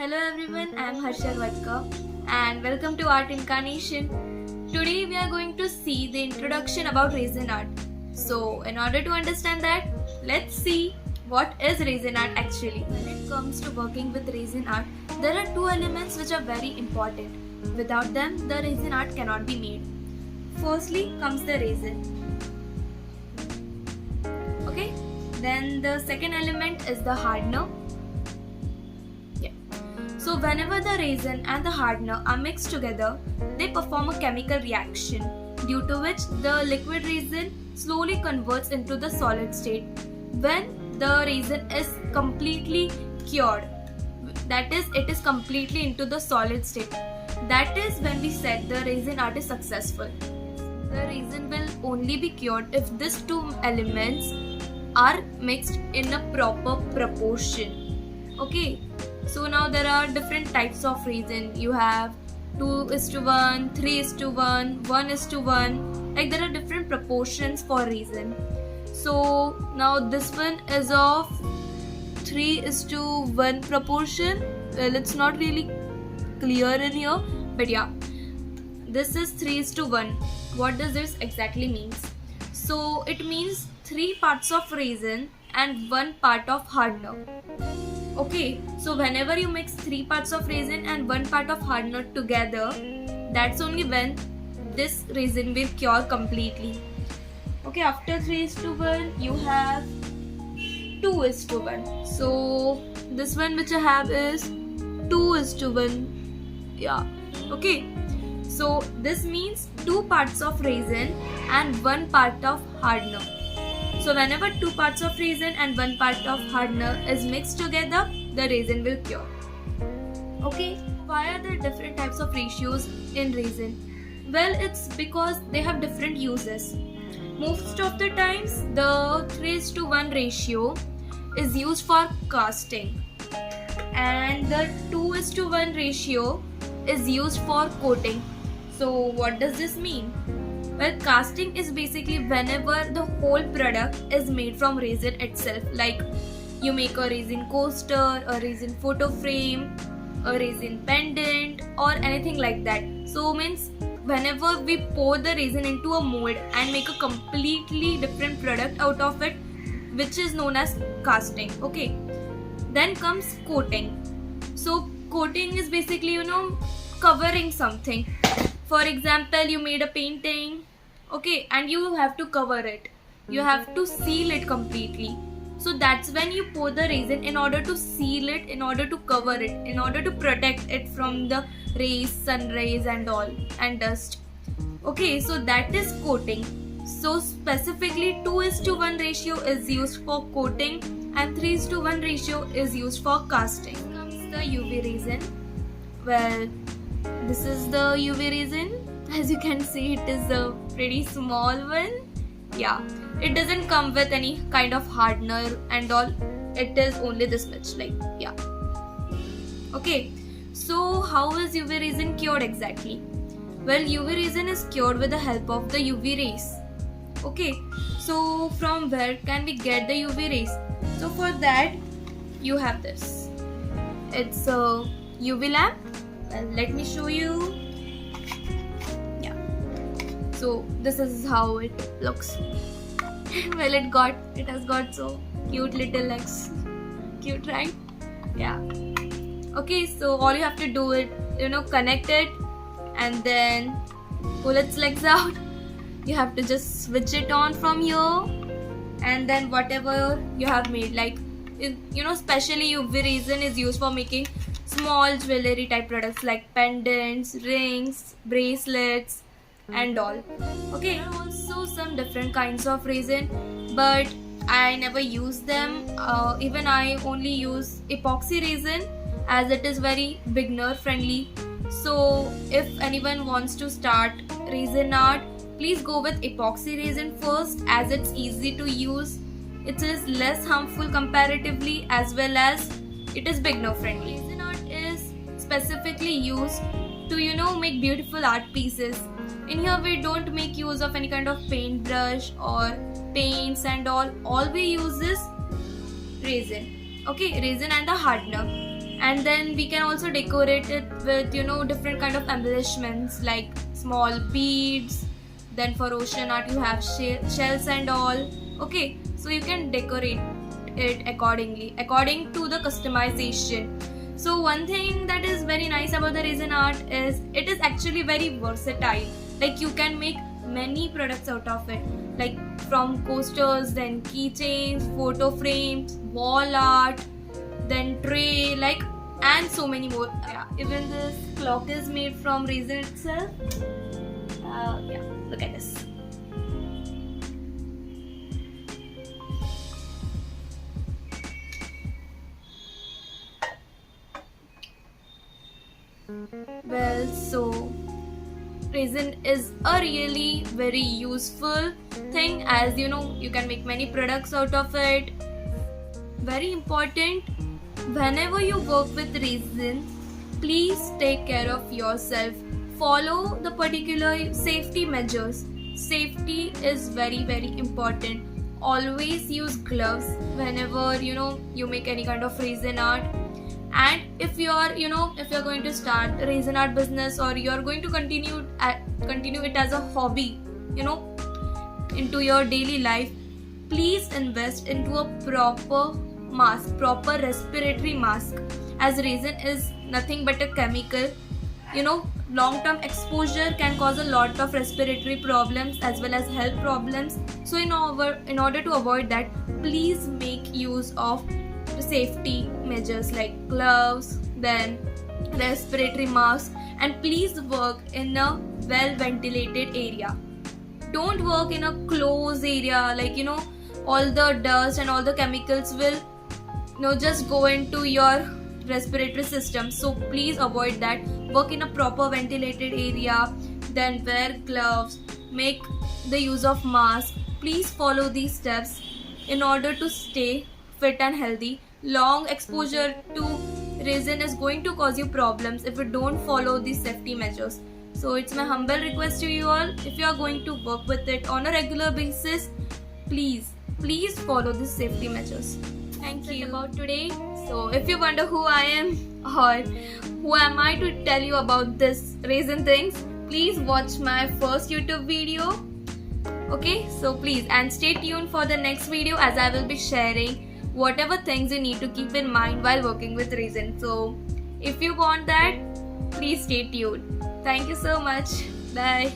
Hello everyone, I am Harsha and welcome to Art Incarnation. Today we are going to see the introduction about Resin Art. So in order to understand that, let's see what is Resin Art actually. When it comes to working with Resin Art, there are two elements which are very important. Without them, the Resin Art cannot be made. Firstly comes the resin. Okay, then the second element is the hardener. So whenever the resin and the hardener are mixed together, they perform a chemical reaction, due to which the liquid resin slowly converts into the solid state when the resin is completely cured. That is, it is completely into the solid state. That is when we said the resin art is successful. The resin will only be cured if these two elements are mixed in a proper proportion. Okay. So now there are different types of resin. You have 2:1, 3:1, 1:1. Like there are different proportions for resin. So now this one is of 3:1 proportion. Well, it's not really clear in here, but yeah, this is 3:1. What does this exactly means? So it means 3 parts of resin and 1 part of hardener. Okay, so whenever you mix 3 parts of resin and 1 part of hardener together, that's only when this resin will cure completely. Okay, after 3:1, you have 2:1. So this one which I have is 2:1. Yeah, okay. So this means 2 parts of resin and 1 part of hardener. So whenever 2 parts of resin and 1 part of hardener is mixed together, the resin will cure. Okay, why are there different types of ratios in resin? Well, it's because they have different uses. Most of the times, the 3:1 ratio is used for casting, and the 2:1 ratio is used for coating. So what does this mean? Well, casting is basically whenever the whole product is made from resin itself. Like you make a resin coaster, a resin photo frame, a resin pendant, or anything like that. So means whenever we pour the resin into a mold and make a completely different product out of it, which is known as casting. Okay. Then comes coating. So coating is basically, covering something. For example, you made a painting, okay, and you have to cover it. You have to seal it completely. So that's when you pour the resin in order to seal it, in order to cover it, in order to protect it from the rays, sun rays and all, and dust. Okay, so that is coating. So specifically 2:1 ratio is used for coating and 3:1 ratio is used for casting. Comes the UV resin. Well, this is the UV resin. As you can see, it is a pretty small one. Yeah, it doesn't come with any kind of hardener and all. It is only this much, like, yeah. Okay, so how is UV resin cured exactly? Well, UV resin is cured with the help of the UV rays. Okay, so from where can we get the UV rays? So for that, you have this. It's a UV lamp. Well, let me show you. So this is how it looks. Well, it has got so cute little legs. Cute, right? Yeah. Okay, so all you have to do is, connect it and then pull its legs out. You have to just switch it on from here, and then whatever you have made, like, especially UV resin is used for making small jewelry type products like pendants, rings, bracelets, and all. Okay, there are also some different kinds of resin, but I never use them. Even I only use epoxy resin as it is very beginner friendly. So if anyone wants to start resin art, please go with epoxy resin first, as it's easy to use. It is less harmful comparatively, as well as it is beginner friendly. Resin art is specifically used to make beautiful art pieces. In here we don't make use of any kind of paintbrush or paints and all. All we use is resin. Okay, resin and the hardener. And then we can also decorate it with different kind of embellishments like small beads. Then for ocean art you have shells and all. Okay, so you can decorate it according to the customization. So one thing that is very nice about the resin art is it is actually very versatile. Like you can make many products out of it, like from coasters, then keychains, photo frames, wall art, then tray, like, and so many more. Yeah, even this clock is made from resin itself. Yeah, look at this. Well, so resin is a really very useful thing, as you can make many products out of it. Very important, whenever you work with resin, please take care of yourself. Follow the particular safety measures. Safety is very important. Always use gloves whenever you make any kind of resin art. And if you're going to start a resin art business, or you're going to continue it as a hobby into your daily life, please invest into a proper mask, proper respiratory mask, as resin is nothing but a chemical. Long-term exposure can cause a lot of respiratory problems as well as health problems. So in order to avoid that, please make use of safety measures like gloves, then respiratory mask, and please work in a well ventilated area. Don't work in a closed area, like all the dust and all the chemicals will just go into your respiratory system. So please avoid that. Work in a proper ventilated area, then wear gloves, make the use of mask. Please follow these steps in order to stay fit and healthy. Long exposure to resin is going to cause you problems if you don't follow these safety measures. So it's my humble request to you all, if you are going to work with it on a regular basis, please follow these safety measures. Thank you about today. So if you wonder who I am or who am I to tell you about this resin things, please watch my first YouTube video. Okay, so please, and stay tuned for the next video, as I will be sharing whatever things you need to keep in mind while working with resin. So if you want that, please stay tuned. Thank you so much. Bye.